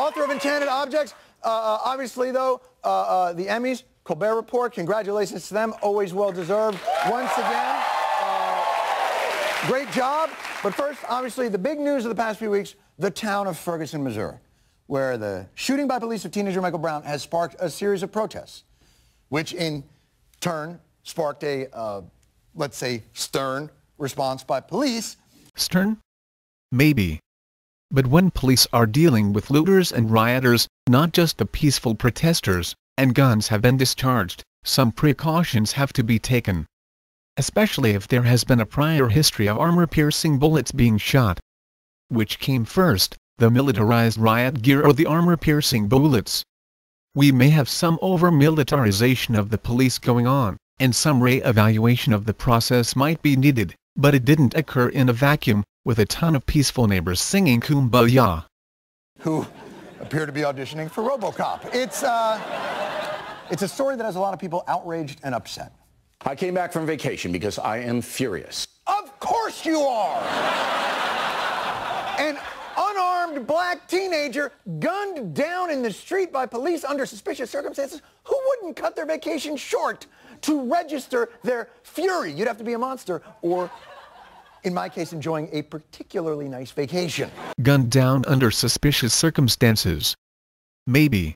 Author of Enchanted Objects. Obviously, though, the Emmys, Colbert Report, congratulations to them. Always well-deserved. Once again, great job. But first, obviously, the big news of the past few weeks, the town of Ferguson, Missouri, where the shooting by police of teenager Michael Brown has sparked a series of protests, which in turn sparked a, let's say, stern response by police. Stern? Maybe. But when police are dealing with looters and rioters, not just the peaceful protesters, and guns have been discharged, some precautions have to be taken. Especially if there has been a prior history of armor-piercing bullets being shot. Which came first, the militarized riot gear or the armor-piercing bullets? We may have some over-militarization of the police going on, and some re-evaluation of the process might be needed, but it didn't occur in a vacuum, with a ton of peaceful neighbors singing Kumbaya. Who appear to be auditioning for RoboCop. It's a story that has a lot of people outraged and upset. I came back from vacation because I am furious. Of course you are! An unarmed black teenager gunned down in the street by police under suspicious circumstances. Who wouldn't cut their vacation short to register their fury? You'd have to be a monster or, in my case, enjoying a particularly nice vacation. Gunned down under suspicious circumstances. Maybe.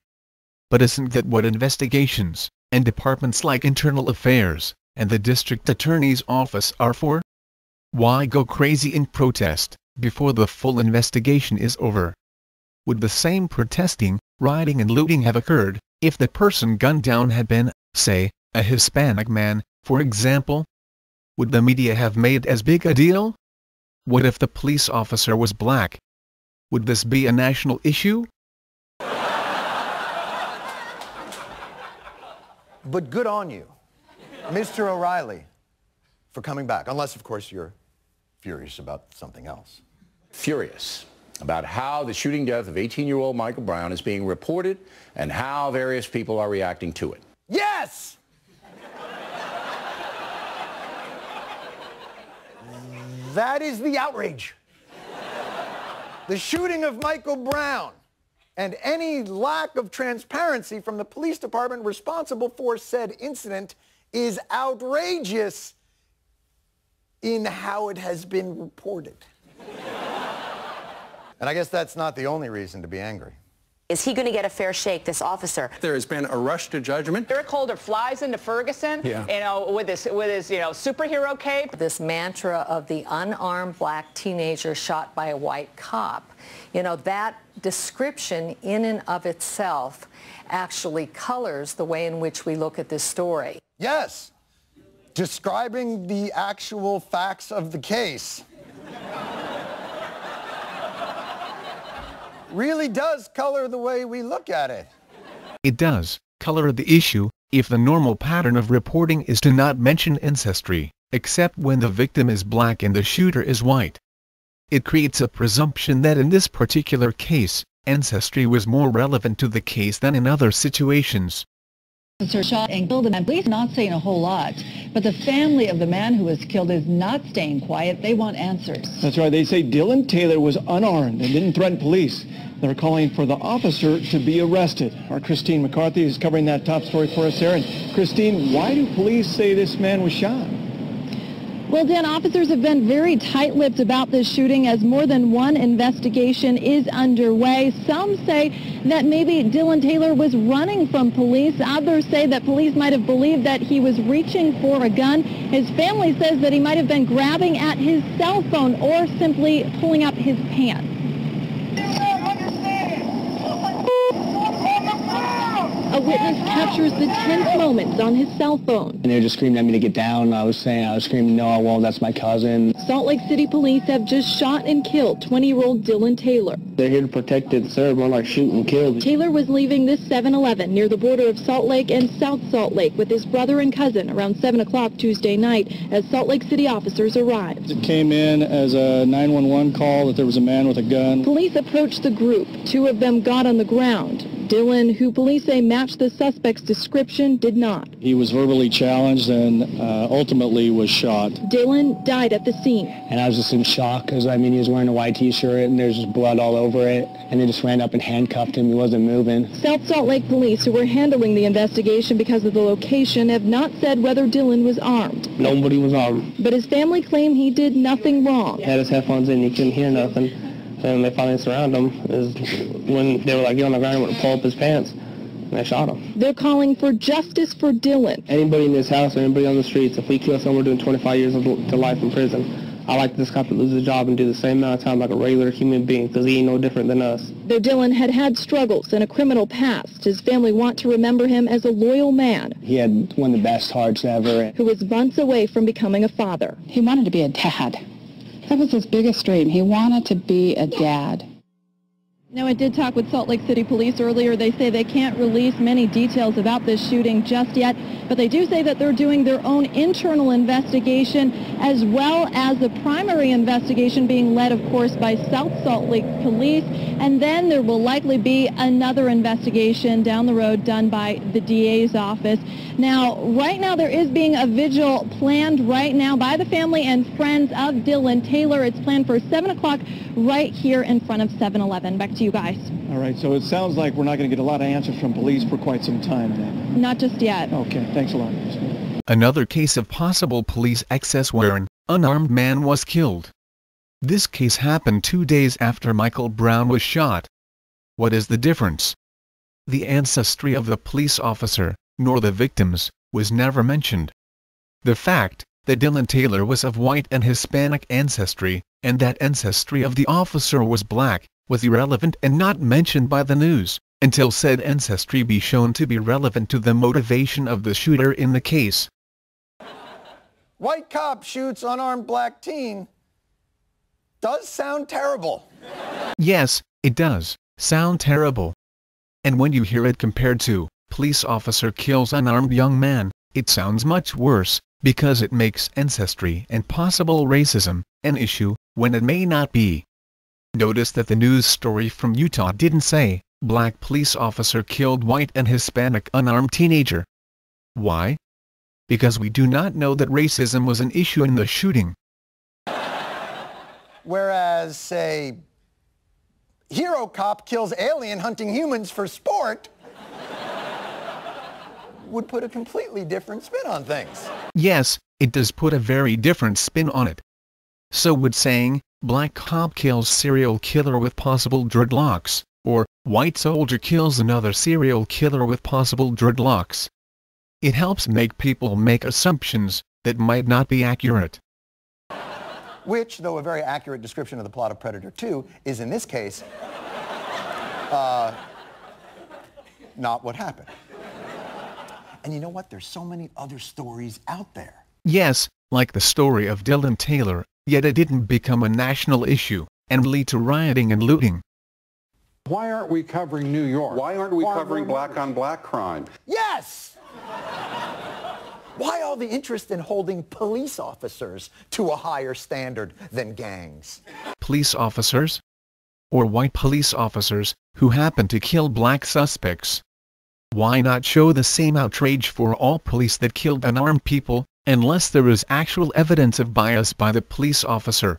But isn't that what investigations, and departments like Internal Affairs, and the District Attorney's Office are for? Why go crazy in protest, before the full investigation is over? Would the same protesting, rioting and looting have occurred, if the person gunned down had been, say, a Hispanic man, for example? Would the media have made as big a deal? What if the police officer was black? Would this be a national issue? But good on you, Mr. O'Reilly, for coming back. Unless, of course, you're furious about something else. Furious about how the shooting death of 18-year-old Michael Brown is being reported and how various people are reacting to it. Yes! That is the outrage. The shooting of Michael Brown and any lack of transparency from the police department responsible for said incident is outrageous in how it has been reported. And I guess that's not the only reason to be angry. Is he going to get a fair shake, this officer? There has been a rush to judgment. Eric Holder flies into Ferguson, with his superhero cape. This mantra of the unarmed black teenager shot by a white cop. That description in and of itself actually colors the way in which we look at this story. Yes, describing the actual facts of the case. Really does color the way we look at it. It does color the issue, if the normal pattern of reporting is to not mention ancestry, except when the victim is black and the shooter is white. It creates a presumption that in this particular case, ancestry was more relevant to the case than in other situations. Officer shot and killed him, and police not saying a whole lot. But the family of the man who was killed is not staying quiet. They want answers. That's right. They say Dylan Taylor was unarmed and didn't threaten police. They're calling for the officer to be arrested. Our Christine McCarthy is covering that top story for us there. And Christine, why do police say this man was shot? Well, Dan, officers have been very tight-lipped about this shooting as more than one investigation is underway. Some say that maybe Dylan Taylor was running from police. Others say that police might have believed that he was reaching for a gun. His family says that he might have been grabbing at his cell phone or simply pulling up his pants. A witness captures the tense moments on his cell phone. And they were just screaming at me to get down. I was screaming, no, I won't, that's my cousin. Salt Lake City police have just shot and killed 20-year-old Dylan Taylor. They're here to protect and serve, more like shoot and kill. Taylor was leaving this 7-Eleven near the border of Salt Lake and South Salt Lake with his brother and cousin around 7 o'clock Tuesday night as Salt Lake City officers arrived. It came in as a 911 call that there was a man with a gun. Police approached the group. Two of them got on the ground. Dylan, who police say matched the suspect's description, did not. He was verbally challenged and ultimately was shot. Dylan died at the scene. And I was just in shock because, I mean, he was wearing a white T-shirt and there's just blood all over it. And they just ran up and handcuffed him. He wasn't moving. South Salt Lake police, who were handling the investigation because of the location, have not said whether Dylan was armed. Nobody was armed. But his family claim he did nothing wrong. He had his headphones in, he couldn't hear nothing. And they finally surrounded him is when they were like, get on the ground and pull up his pants. And they shot him. They're calling for justice for Dylan. Anybody in this house or anybody on the streets, if we kill someone, we're doing 25 years to life in prison. I like this cop to lose his job and do the same amount of time like a regular human being because he ain't no different than us. Though Dylan had had struggles and a criminal past, his family want to remember him as a loyal man. He had one of the best hearts ever. Who was months away from becoming a father. He wanted to be a dad. That was his biggest dream. He wanted to be a dad. Now, I did talk with Salt Lake City Police earlier. They say they can't release many details about this shooting just yet, but they do say that they're doing their own internal investigation as well as the primary investigation being led, of course, by South Salt Lake Police. And then there will likely be another investigation down the road done by the DA's office. Now, right now, there is being a vigil planned right now by the family and friends of Dylan Taylor. It's planned for 7 o'clock right here in front of 7-Eleven. Back to you guys. All right, so it sounds like we're not going to get a lot of answers from police for quite some time then. Not just yet. Okay, thanks a lot. Another case of possible police excess where an unarmed man was killed. This case happened 2 days after Michael Brown was shot. What is the difference? The ancestry of the police officer, nor the victims, was never mentioned. The fact that Dylan Taylor was of white and Hispanic ancestry, and that ancestry of the officer was black, was irrelevant and not mentioned by the news, until said ancestry be shown to be relevant to the motivation of the shooter in the case. White cop shoots unarmed black teen. Does sound terrible. Yes, it does sound terrible. And when you hear it compared to, police officer kills unarmed young man, it sounds much worse, because it makes ancestry and possible racism an issue, when it may not be. Notice that the news story from Utah didn't say, black police officer killed white and Hispanic unarmed teenager. Why? Because we do not know that racism was an issue in the shooting. Whereas, say, hero cop kills alien hunting humans for sport would put a completely different spin on things. Yes, it does put a very different spin on it. So would saying, black cop kills serial killer with possible dreadlocks, or white soldier kills another serial killer with possible dreadlocks. It helps make people make assumptions that might not be accurate. Which, though a very accurate description of the plot of Predator 2, is in this case, not what happened. And you know what? There's so many other stories out there. Yes, like the story of Dylan Taylor, yet it didn't become a national issue, and lead to rioting and looting. Why aren't we covering New York? Why aren't we covering black-on-black crime? Yes! Why all the interest in holding police officers to a higher standard than gangs? Police officers? Or white police officers, who happen to kill black suspects? Why not show the same outrage for all police that killed unarmed people, unless there is actual evidence of bias by the police officer?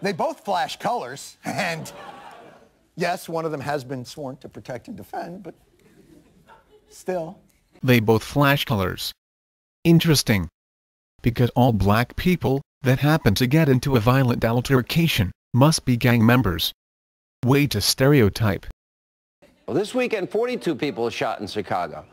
They both flash colors, and yes, one of them has been sworn to protect and defend, but still. They both flash colors. Interesting. Because all black people that happen to get into a violent altercation must be gang members. Way to stereotype. Well, this weekend, 42 people were shot in Chicago.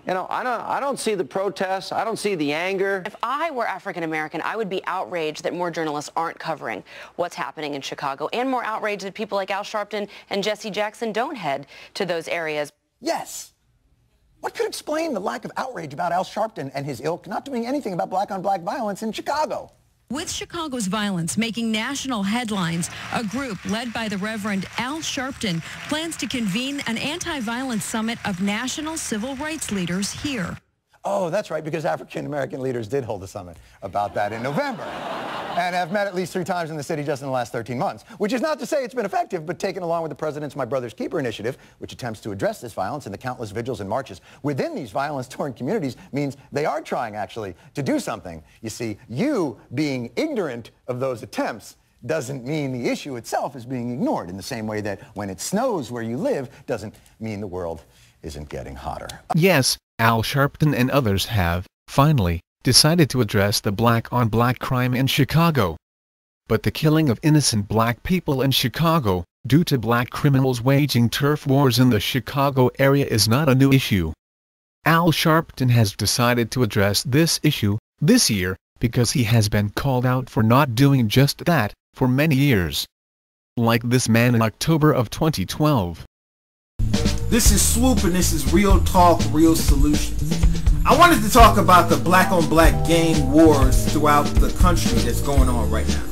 You know, I don't see the protests. I don't see the anger. If I were African American, I would be outraged that more journalists aren't covering what's happening in Chicago, and more outraged that people like Al Sharpton and Jesse Jackson don't head to those areas. Yes. What could explain the lack of outrage about Al Sharpton and his ilk not doing anything about black-on-black violence in Chicago? With Chicago's violence making national headlines, a group led by the Reverend Al Sharpton plans to convene an anti-violence summit of national civil rights leaders here. Oh, that's right, because African-American leaders did hold a summit about that in November and have met at least 3 times in the city just in the last 13 months, which is not to say it's been effective, but taken along with the president's My Brother's Keeper initiative, which attempts to address this violence and the countless vigils and marches within these violence-torn communities, means they are trying, actually, to do something. You see, you being ignorant of those attempts doesn't mean the issue itself is being ignored, in the same way that when it snows where you live doesn't mean the world isn't getting hotter. Yes, Al Sharpton and others have, finally, decided to address the black-on-black crime in Chicago. But the killing of innocent black people in Chicago, due to black criminals waging turf wars in the Chicago area, is not a new issue. Al Sharpton has decided to address this issue this year because he has been called out for not doing just that for many years. Like this man in October of 2012. This is Swoop, and this is Real Talk, Real Solutions. I wanted to talk about the black-on-black gang wars throughout the country that's going on right now.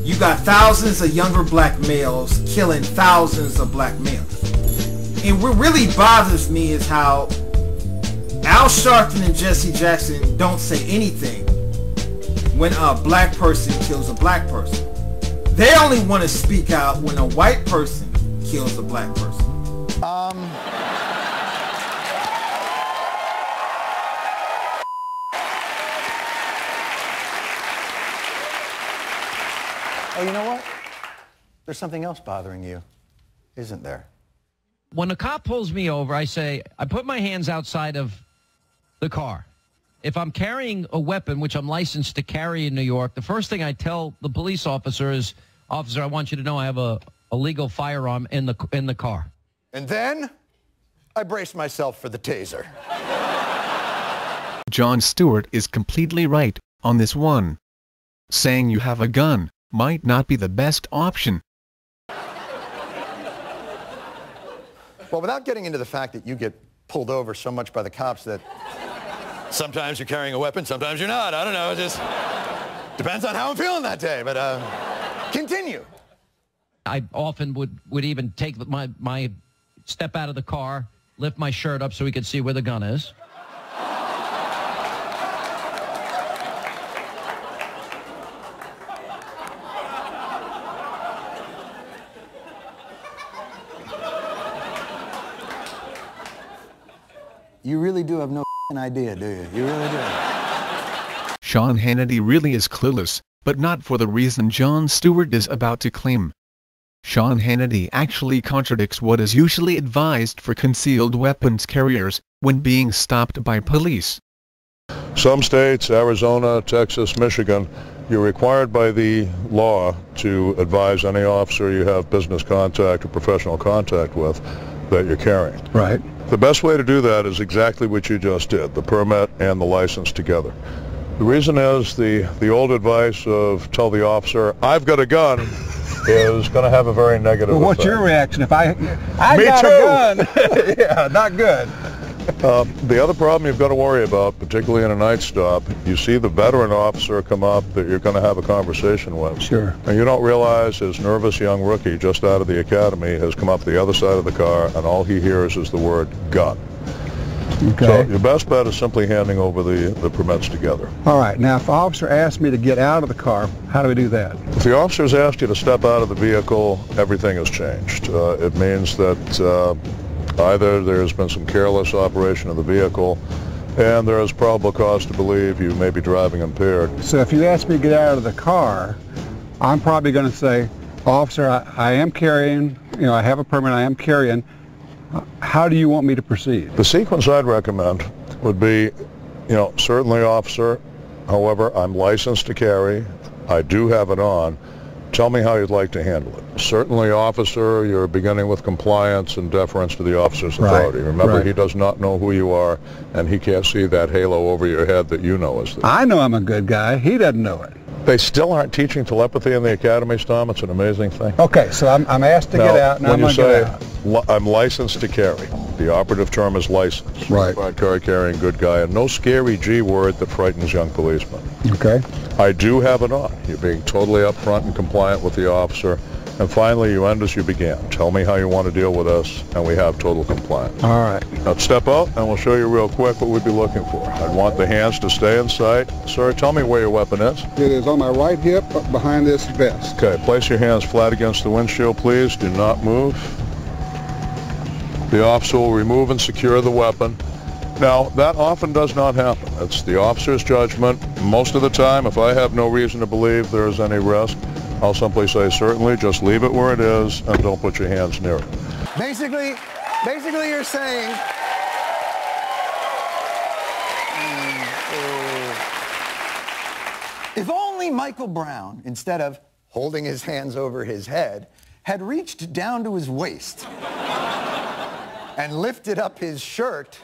You got thousands of younger black males killing thousands of black males. And what really bothers me is how Al Sharpton and Jesse Jackson don't say anything when a black person kills a black person. They only want to speak out when a white person kills a black person. Oh, you know what? There's something else bothering you, isn't there? When a cop pulls me over, I put my hands outside of the car. If I'm carrying a weapon, which I'm licensed to carry in New York, the first thing I tell the police officer is, "Officer, I want you to know I have a legal firearm in the car." And then I brace myself for the taser. Jon Stewart is completely right on this one. Saying you have a gun might not be the best option. Well, without getting into the fact that you get pulled over so much by the cops that sometimes you're carrying a weapon, sometimes you're not. I don't know. It just depends on how I'm feeling that day. But continue. I often would even take my step out of the car, lift my shirt up so we could see where the gun is. You really do have no idea, do you? You really do. Sean Hannity really is clueless, but not for the reason Jon Stewart is about to claim. Sean Hannity actually contradicts what is usually advised for concealed weapons carriers when being stopped by police. Some states, Arizona, Texas, Michigan, you're required by the law to advise any officer you have business contact or professional contact with that you're carrying. Right. The best way to do that is exactly what you just did, the permit and the license together. The reason is the old advice of tell the officer, "I've got a gun," is going to have a very negative Well, what's effect. your reaction if I Me got too. a gun? Yeah, not good. The other problem you've got to worry about, particularly in a night stop, you see the veteran officer come up that you're going to have a conversation with. Sure. And you don't realize his nervous young rookie just out of the academy has come up the other side of the car, and all he hears is the word gun. Okay. So your best bet is simply handing over the permits together. All right. Now, if the officer asks me to get out of the car, how do we do that? If the officer's asked you to step out of the vehicle, everything has changed. It means that either there's been some careless operation of the vehicle, and there is probable cause to believe you may be driving impaired. So if you ask me to get out of the car, I'm probably going to say, "Officer, I am carrying, I have a permit, I am carrying. How do you want me to proceed?" The sequence I'd recommend would be, certainly, officer, however, I'm licensed to carry. I do have it on. Tell me how you'd like to handle it. Certainly, officer, you're beginning with compliance and deference to the officer's authority. Right. Remember, Right. he does not know who you are, and he can't see that halo over your head that you know is there. I know I'm a good guy. He doesn't know it. They still aren't teaching telepathy in the academies, Tom. It's an amazing thing. Okay, so I'm asked to get out, and I'm going to get out. I'm licensed to carry. The operative term is license. Right. Car carrying, good guy, and no scary G word that frightens young policemen. Okay. I do have it on. You're being totally upfront and compliant with the officer. And finally, you end as you began. Tell me how you want to deal with us, and we have total compliance. All right. Now step out, and we'll show you real quick what we'd be looking for. I'd want the hands to stay in sight. Sir, tell me where your weapon is. It is on my right hip behind this vest. Okay, place your hands flat against the windshield, please. Do not move. The officer will remove and secure the weapon. Now, that often does not happen. It's the officer's judgment. Most of the time, if I have no reason to believe there is any risk, I'll simply say, certainly, just leave it where it is and don't put your hands near it. Basically you're saying, if only Michael Brown, instead of holding his hands over his head, had reached down to his waist and lifted up his shirt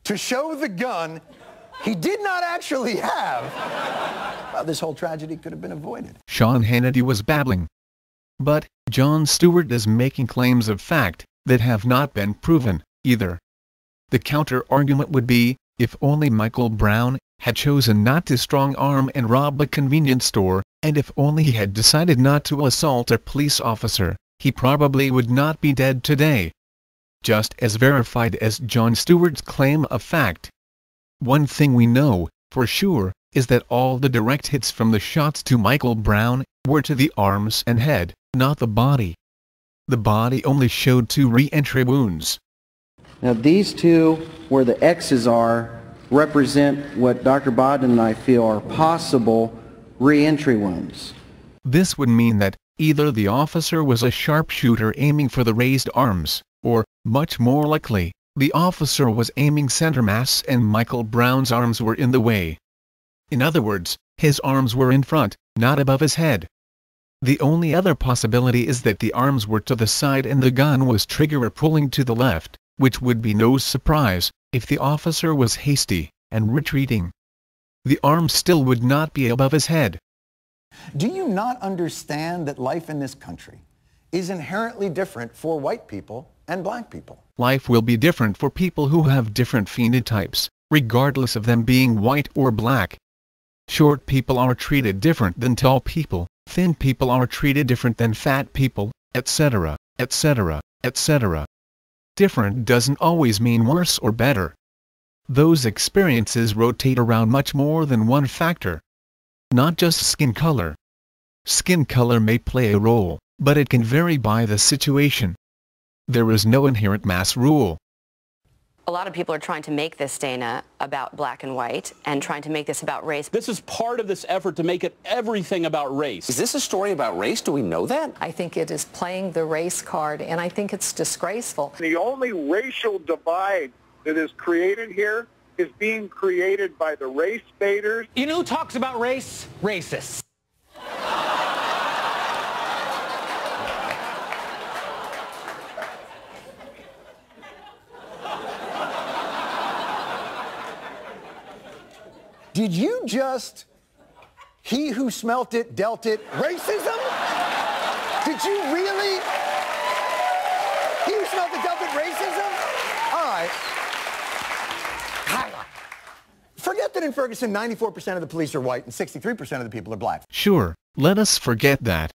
to show the gun he did not actually have, well, this whole tragedy could have been avoided. Sean Hannity was babbling. But Jon Stewart is making claims of fact that have not been proven, either. The counter-argument would be, if only Michael Brown had chosen not to strong-arm and rob a convenience store, and if only he had decided not to assault a police officer, he probably would not be dead today. Just as verified as Jon Stewart's claim of fact. One thing we know, for sure, is that all the direct hits from the shots to Michael Brown were to the arms and head, not the body. The body only showed 2 re-entry wounds. Now these 2, where the X's are, represent what Dr. Bodden and I feel are possible re-entry wounds. This would mean that either the officer was a sharpshooter aiming for the raised arms, or, much more likely, the officer was aiming center mass and Michael Brown's arms were in the way. In other words, his arms were in front, not above his head. The only other possibility is that the arms were to the side and the gun was trigger pulling to the left, which would be no surprise, if the officer was hasty and retreating. The arms still would not be above his head. Do you not understand that life in this country is inherently different for white people and black people? Life will be different for people who have different phenotypes, regardless of them being white or black. Short people are treated different than tall people, thin people are treated different than fat people, etc., etc., etc. Different doesn't always mean worse or better. Those experiences rotate around much more than one factor. Not just skin color. Skin color may play a role, but it can vary by the situation. There is no inherent mass rule. A lot of people are trying to make this, Dana, about black and white and trying to make this about race. This is part of this effort to make it everything about race. Is this a story about race? Do we know that? I think it is playing the race card, and I think it's disgraceful. The only racial divide that is created here is being created by the race baiters. You know who talks about race? Racists. Did you just, he who smelt it, dealt it, racism? Did you really? He who smelt it, dealt it, racism? All right. Forget that in Ferguson, 94% of the police are white and 63% of the people are black. Sure, let us forget that.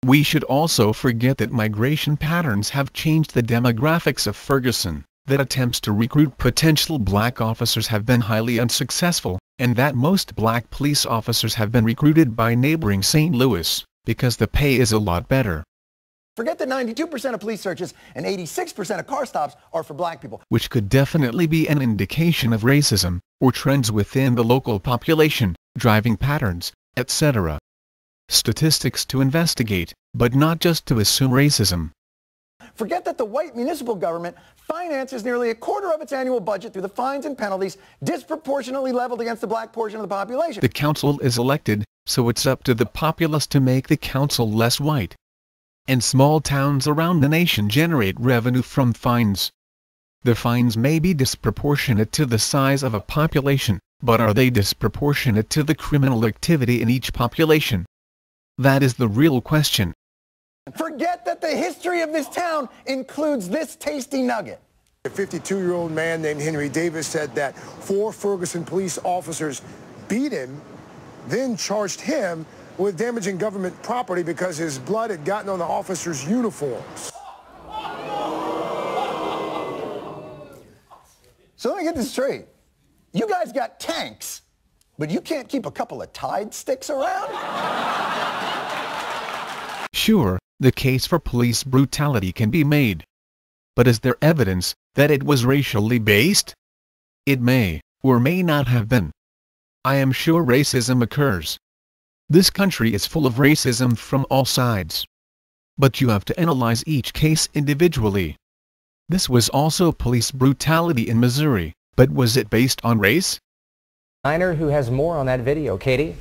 We should also forget that migration patterns have changed the demographics of Ferguson, that attempts to recruit potential black officers have been highly unsuccessful, and that most black police officers have been recruited by neighboring St. Louis, because the pay is a lot better. Forget that 92% of police searches and 86% of car stops are for black people. Which could definitely be an indication of racism, or trends within the local population, driving patterns, etc. Statistics to investigate, but not just to assume racism. Forget that the white municipal government finances nearly a quarter of its annual budget through the fines and penalties disproportionately leveled against the black portion of the population. The council is elected, so it's up to the populace to make the council less white. And small towns around the nation generate revenue from fines. The fines may be disproportionate to the size of a population, but are they disproportionate to the criminal activity in each population? That is the real question. Forget that the history of this town includes this tasty nugget. A 52-year-old man named Henry Davis said that 4 Ferguson police officers beat him, then charged him with damaging government property because his blood had gotten on the officers' uniforms. So let me get this straight. You guys got tanks, but you can't keep a couple of Tide sticks around? Sure, the case for police brutality can be made. But is there evidence that it was racially based? It may, or may not have been. I am sure racism occurs. This country is full of racism from all sides. But you have to analyze each case individually. This was also police brutality in Missouri, but was it based on race? Who has more on that video. Katie?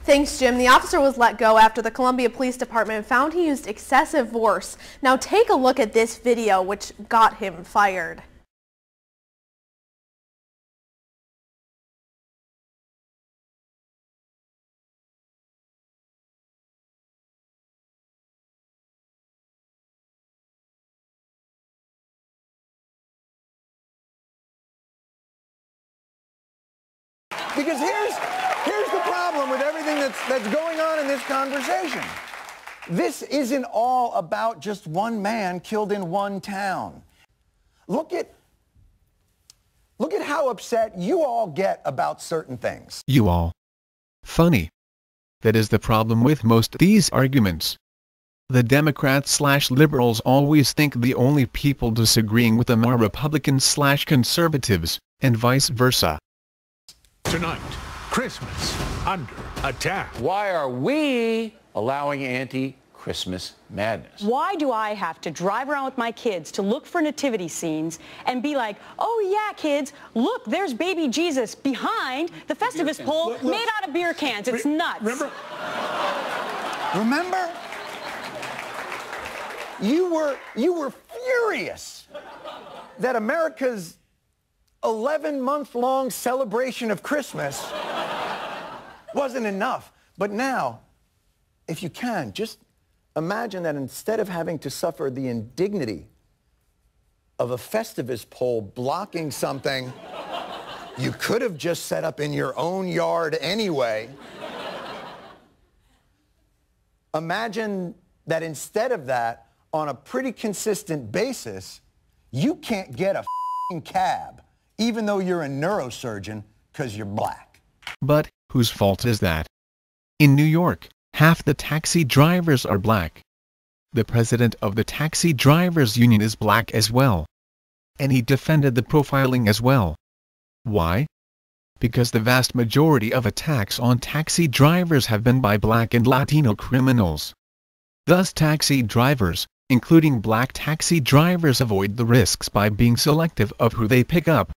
Thanks, Jim. The officer was let go after the Columbia Police Department found he used excessive force. Now take a look at this video, which got him fired. Because here's the problem with everything that's going on in this conversation. This isn't all about just one man killed in one town. Look at how upset you all get about certain things. You all. Funny. That is the problem with most of these arguments. The Democrats/liberals always think the only people disagreeing with them are Republicans/conservatives, and vice versa. Tonight, Christmas under attack. Why are we allowing anti-Christmas madness? Why do I have to drive around with my kids to look for nativity scenes and be like, oh yeah, kids, look, there's baby Jesus behind the Festivus pole made out of beer cans. It's nuts. Remember? You were furious that America's 11-month-long celebration of Christmas wasn't enough. But now, if you can, just imagine that instead of having to suffer the indignity of a Festivus pole blocking something you could have just set up in your own yard anyway, imagine that instead of that, on a pretty consistent basis, you can't get a f***ing cab even though you're a neurosurgeon, because you're black. But, whose fault is that? In New York, half the taxi drivers are black. The president of the Taxi Drivers Union is black as well. And he defended the profiling as well. Why? Because the vast majority of attacks on taxi drivers have been by black and Latino criminals. Thus taxi drivers, including black taxi drivers, avoid the risks by being selective of who they pick up.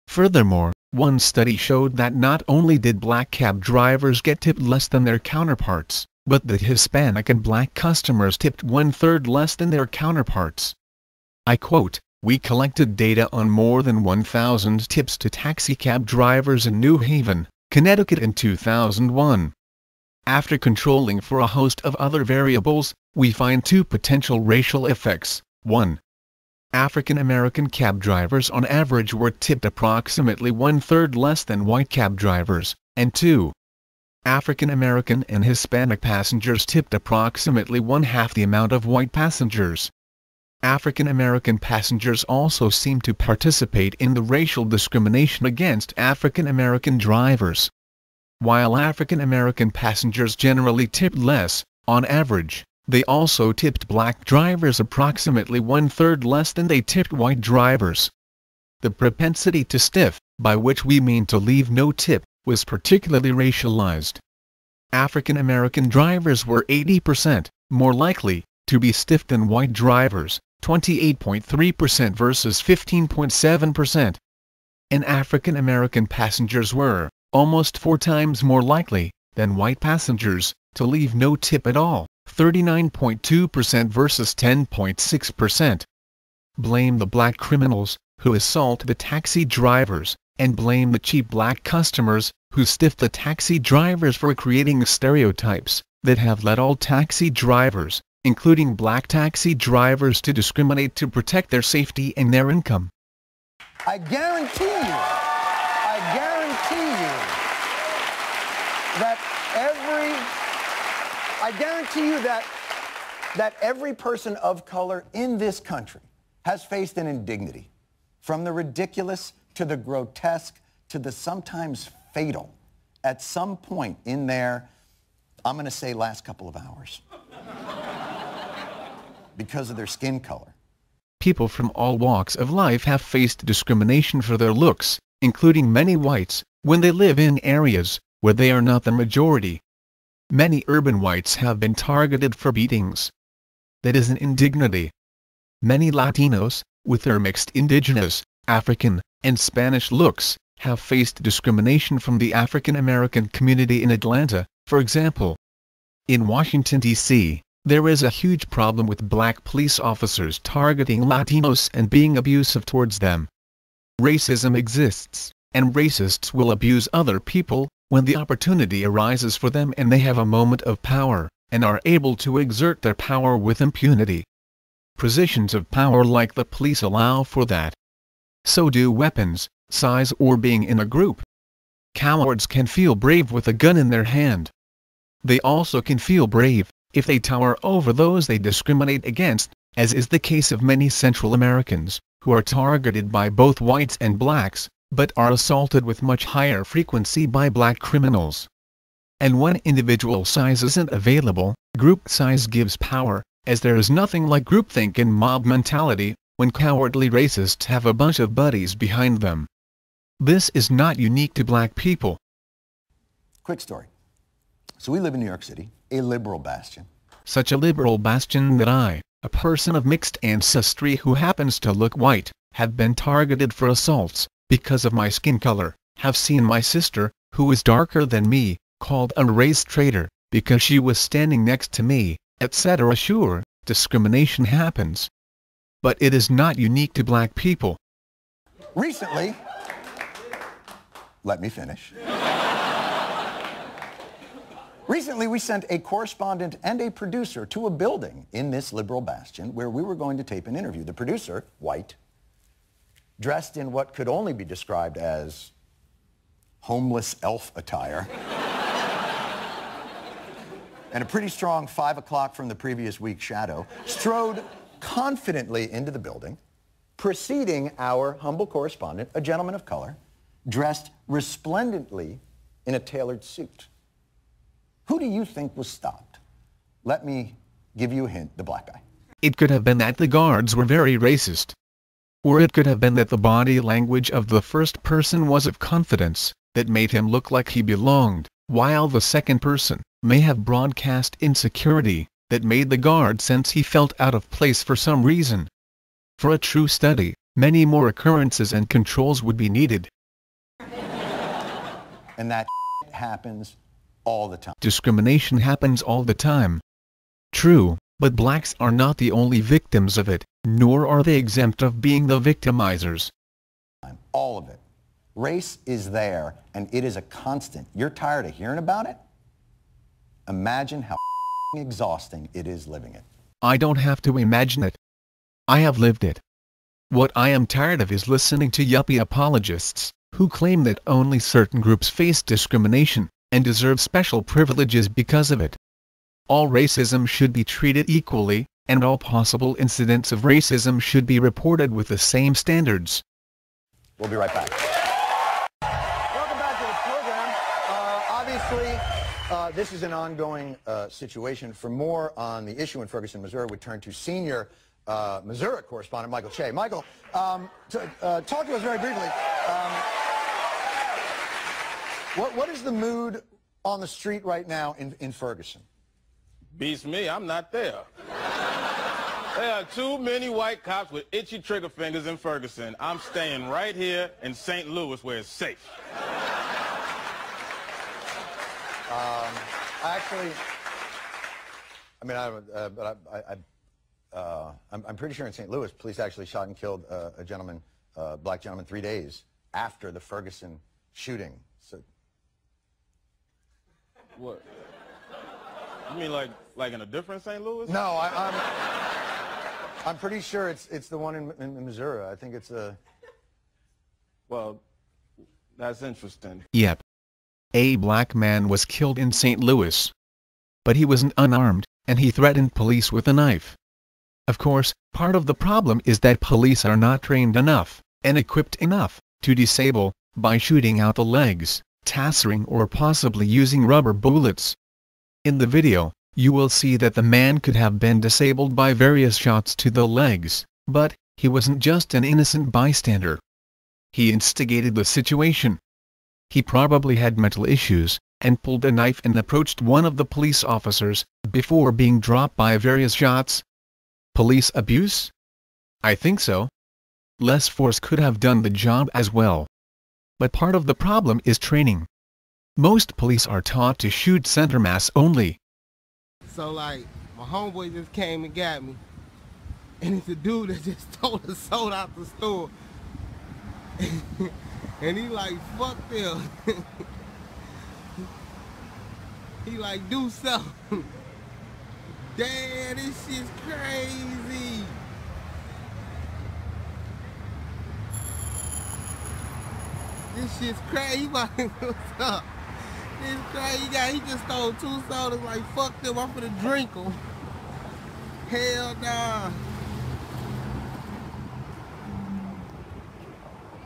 Furthermore, one study showed that not only did black cab drivers get tipped less than their counterparts, but that Hispanic and black customers tipped 1/3 less than their counterparts. I quote, "We collected data on more than 1,000 tips to taxicab drivers in New Haven, Connecticut in 2001. After controlling for a host of other variables, we find two potential racial effects. 1. African American cab drivers on average were tipped approximately 1/3 less than white cab drivers, and 2. African American and Hispanic passengers tipped approximately 1/2 the amount of white passengers. African American passengers also seem to participate in the racial discrimination against African American drivers. While African American passengers generally tipped less, on average, they also tipped black drivers approximately 1/3 less than they tipped white drivers. The propensity to stiff, by which we mean to leave no tip, was particularly racialized. African American drivers were 80% more likely to be stiffed than white drivers, 28.3% versus 15.7%. And African American passengers were almost 4 times more likely than white passengers to leave no tip at all, 39.2% versus 10.6%. Blame the black criminals who assault the taxi drivers, and blame the cheap black customers who stiff the taxi drivers for creating stereotypes that have led all taxi drivers, including black taxi drivers, to discriminate to protect their safety and their income. I guarantee you that I guarantee you that every person of color in this country has faced an indignity, from the ridiculous to the grotesque to the sometimes fatal, at some point in their, I'm going to say, last couple of hours, because of their skin color. People from all walks of life have faced discrimination for their looks, including many whites, when they live in areas where they are not the majority. Many urban whites have been targeted for beatings. That is an indignity. Many Latinos, with their mixed indigenous, African, and Spanish looks, have faced discrimination from the African American community in Atlanta, for example. In Washington, D.C., there is a huge problem with black police officers targeting Latinos and being abusive towards them. Racism exists, and racists will abuse other people when the opportunity arises for them and they have a moment of power, and are able to exert their power with impunity. Positions of power like the police allow for that. So do weapons, size, or being in a group. Cowards can feel brave with a gun in their hand. They also can feel brave if they tower over those they discriminate against, as is the case of many Central Americans, who are targeted by both whites and blacks, but are assaulted with much higher frequency by black criminals. And when individual size isn't available, group size gives power, as there is nothing like groupthink and mob mentality, when cowardly racists have a bunch of buddies behind them. This is not unique to black people. Quick story. So we live in New York City, a liberal bastion. Such a liberal bastion that I, a person of mixed ancestry who happens to look white, have been targeted for assaults, because of my skin color, have seen my sister, who is darker than me, called a race traitor, because she was standing next to me, etc. Sure, discrimination happens. But it is not unique to black people. Recently, let me finish. Recently, we sent a correspondent and a producer to a building in this liberal bastion where we were going to tape an interview. The producer, white, dressed in what could only be described as homeless elf attire, and a pretty strong 5 o'clock from the previous week's shadow, strode confidently into the building, preceding our humble correspondent, a gentleman of color, dressed resplendently in a tailored suit. Who do you think was stopped? Let me give you a hint, the black guy. It could have been that the guards were very racist. Or it could have been that the body language of the first person was of confidence, that made him look like he belonged, while the second person may have broadcast insecurity, that made the guard sense he felt out of place for some reason. For a true study, many more occurrences and controls would be needed. And that happens all the time. Discrimination happens all the time. True, but blacks are not the only victims of it, nor are they exempt of being the victimizers. All of it. Race is there, and it is a constant. You're tired of hearing about it? Imagine how exhausting it is living it. I don't have to imagine it. I have lived it. What I am tired of is listening to yuppie apologists, who claim that only certain groups face discrimination, and deserve special privileges because of it. All racism should be treated equally, and all possible incidents of racism should be reported with the same standards. We'll be right back. Welcome back to the program. Obviously, this is an ongoing situation. For more on the issue in Ferguson, Missouri, we turn to senior Missouri correspondent Michael Che. Michael, talk to us very briefly. What is the mood on the street right now in Ferguson? Beats me, I'm not there. There are too many white cops with itchy trigger fingers in Ferguson. I'm staying right here in St. Louis where it's safe. Actually, I mean, I'm pretty sure in St. Louis, police actually shot and killed a gentleman, black gentleman, 3 days after the Ferguson shooting. So. What? You mean like in a different St. Louis? No, I'm pretty sure it's the one in Missouri. I think it's a. Well, that's interesting. Yep. A black man was killed in St. Louis. but he wasn't unarmed, and he threatened police with a knife. Of course, part of the problem is that police are not trained enough, and equipped enough, to disable, by shooting out the legs, tasering or possibly using rubber bullets. In the video, you will see that the man could have been disabled by various shots to the legs, but he wasn't just an innocent bystander. He instigated the situation. He probably had mental issues, and pulled a knife and approached one of the police officers, before being dropped by various shots. Police abuse? I think so. Less force could have done the job as well. But part of the problem is training. Most police are taught to shoot center mass only. So like, my homeboy just came and got me. And it's a dude that just stole a soda out the store. And he like, fuck them. He like, do something. Damn, this shit's crazy. This shit's crazy. What's up? This crazy. He just stole 2 sodas. Like, fuck them. I'm finna drink them. Hell nah.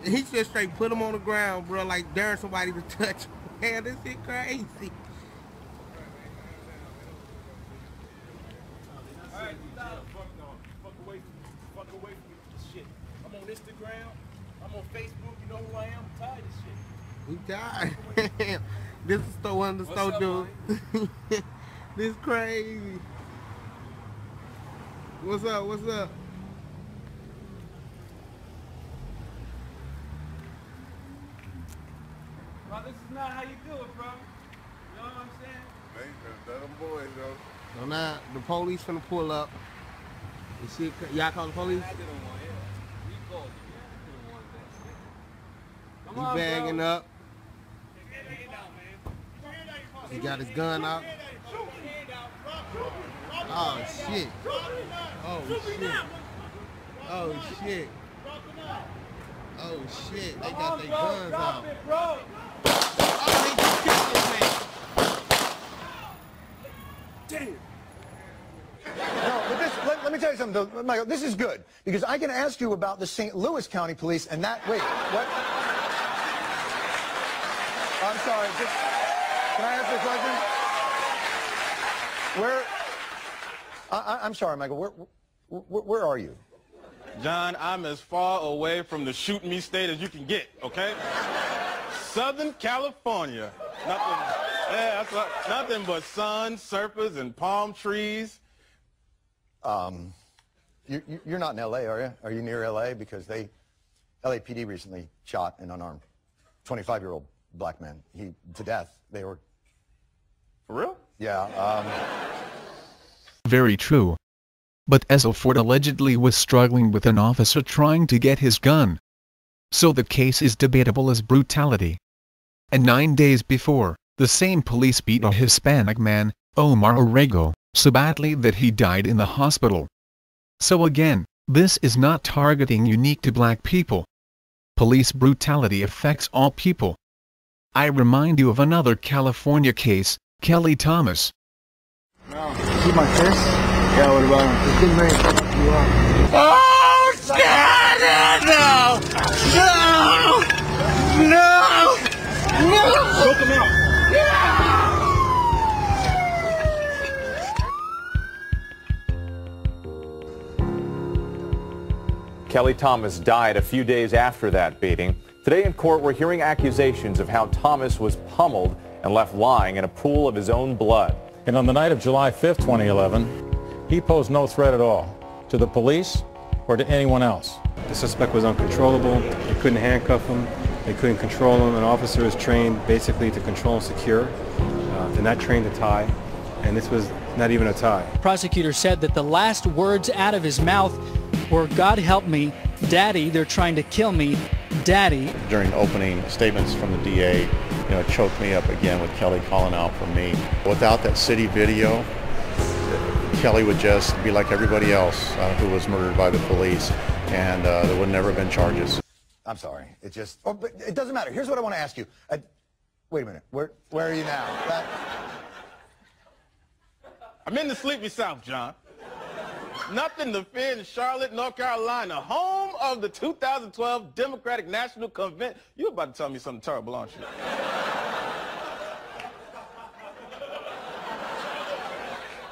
He just straight put him on the ground, bro, like daring somebody to touch him. Man, this shit crazy. Alright, fuck away from this shit. I'm on Instagram, I'm on Facebook, you know who I am? I'm tired of this shit. He tired. This is one of the store dudes. This crazy. What's up? What's up? Bro, this is not how you do it, bro. You know what I'm saying? Hey, them boys, though. So now the police finna pull up. Y'all call the police? He bagging up. He got his gun out. Oh shit. Oh shit. Oh shit. Oh shit. They got their guns out. Oh, he just killed this man. Damn. No, but this, let me tell you something, though, Michael. This is good, because I can ask you about the St. Louis County Police and that... Wait, what? I'm sorry, just... Can I ask you a question? Where... I'm sorry, Michael, where are you? John, I'm as far away from the shoot me state as you can get, okay? Southern California. Nothing but sun, surfers, and palm trees. You're not in L.A., are you? Are you near L.A.? Because LAPD recently shot an unarmed 25-year-old black man. He to death. They were... For real? Yeah. Very true. But Ford allegedly was struggling with an officer trying to get his gun. So the case is debatable as brutality. And 9 days before, the same police beat a Hispanic man, Omar Orrego, so badly that he died in the hospital. So again, this is not targeting unique to black people. Police brutality affects all people. I remind you of another California case, Kelly Thomas. No. See my fist? Yeah, what about him? It's getting ready to fuck you up. Oh, God! No! No! No! No! Choke him out. Kelly Thomas died a few days after that beating. Today in court, we're hearing accusations of how Thomas was pummeled and left lying in a pool of his own blood. And on the night of July 5th, 2011, he posed no threat at all to the police or to anyone else. The suspect was uncontrollable. They couldn't handcuff him. They couldn't control him. An officer is trained basically to control and secure. They're not trained to tie, and this was not even a tie. Prosecutors said that the last words out of his mouth were, "God help me, Daddy, they're trying to kill me, Daddy." During opening statements from the DA, it choked me up again with Kelly calling out for me. Without that city video, Kelly would just be like everybody else who was murdered by the police, and there would never have been charges. I'm sorry. It just... Oh, but it doesn't matter. Here's what I want to ask you. Wait a minute. Where are you now? I'm in the sleepy South, John. Nothing to fear in Charlotte, North Carolina, home of the 2012 Democratic National Convention. You about to tell me something terrible, aren't you?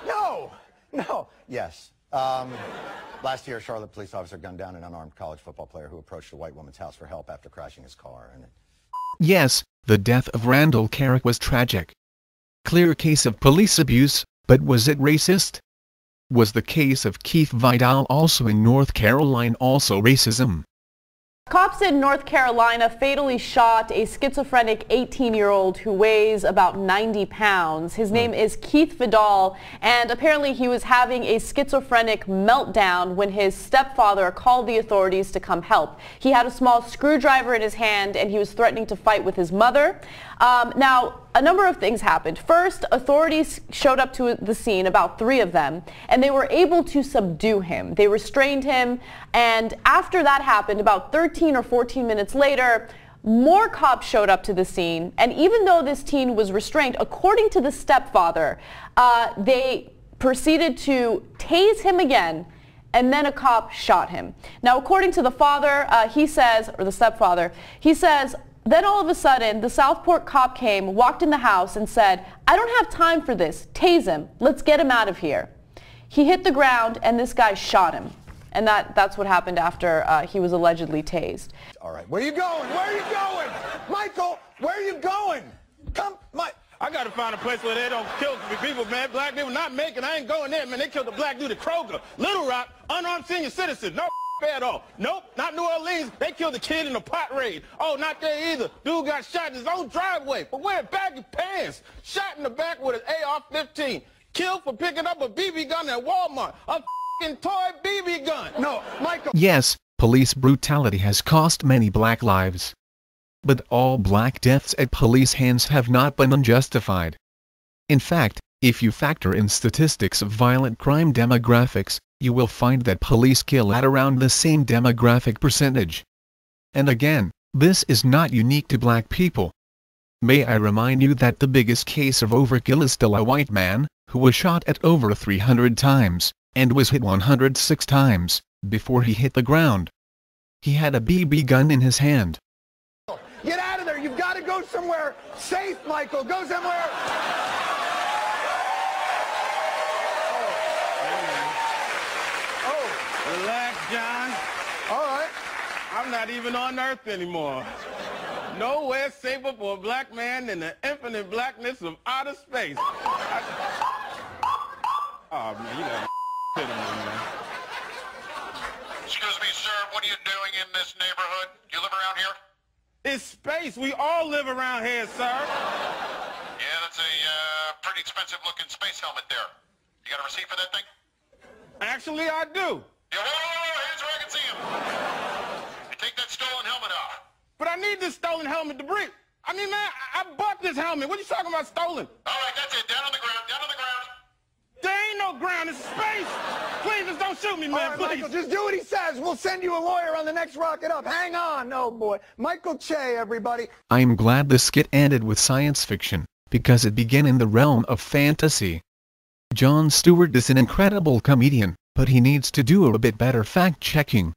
No. Yes. Last year, a Charlotte police officer gunned down an unarmed college football player who approached a white woman's house for help after crashing his car. Yes, the death of Randall Carrick was tragic. Clear case of police abuse, but was it racist? Was the case of Keith Vidal also in North Carolina also racism? Cops in North Carolina fatally shot a schizophrenic 18-year-old who weighs about 90 pounds. His name is Keith Vidal, and apparently he was having a schizophrenic meltdown when his stepfather called the authorities to come help. He had a small screwdriver in his hand and he was threatening to fight with his mother. Now, a number of things happened. First, authorities showed up to the scene, about 3 of them, and they were able to subdue him. They restrained him, and after that happened, about 13 or 14 minutes later, more cops showed up to the scene, and even though this teen was restrained, according to the stepfather, they proceeded to tase him again, and then a cop shot him. Now, according to the father, he says, or the stepfather, he says, then all of a sudden, the Southport cop came, walked in the house and said, I don't have time for this. Tase him. Let's get him out of here. He hit the ground and this guy shot him. And that's what happened after he was allegedly tased. All right. Where are you going? Where are you going? Michael, where are you going? Come, Mike. I got to find a place where they don't kill people, man. Black people not making. I ain't going there, man. They killed a black dude at Kroger. Little Rock, unarmed senior citizen. No at all. Nope, not New Orleans. They killed a kid in a pot raid. Oh, not there either. Dude got shot in his own driveway for wearing baggy pants. Shot in the back with an AR-15. Killed for picking up a BB gun at Walmart. A f***ing toy BB gun. No, Michael. Yes, police brutality has cost many black lives. But all black deaths at police hands have not been unjustified. In fact, if you factor in statistics of violent crime demographics, you will find that police kill at around the same demographic percentage. And again, this is not unique to black people. May I remind you that the biggest case of overkill is still a white man, who was shot at over 300 times, and was hit 106 times, before he hit the ground. He had a BB gun in his hand. Get out of there! You've got to go somewhere safe, Michael! Go somewhere! Relax, John. All right. I'm not even on Earth anymore. Nowhere safer for a black man than the infinite blackness of outer space. Oh, man, you got kidding me, man. Excuse me, sir, what are you doing in this neighborhood? Do you live around here? It's space. We all live around here, sir. Yeah, that's a pretty expensive-looking space helmet there. You got a receipt for that thing? Actually, I do. Yeah, here's where I can see him. You take that stolen helmet off. But I need this stolen helmet to breathe. I mean, man, I bought this helmet. What are you talking about stolen? All right, that's it. Down on the ground. Down on the ground. There ain't no ground. It's space. Please, just don't shoot me, man. All right, please. Michael, just do what he says. We'll send you a lawyer on the next rocket up. Hang on. Oh, boy. Michael Che, everybody. I'm glad this skit ended with science fiction, because it began in the realm of fantasy. Jon Stewart is an incredible comedian, but he needs to do a bit better fact-checking.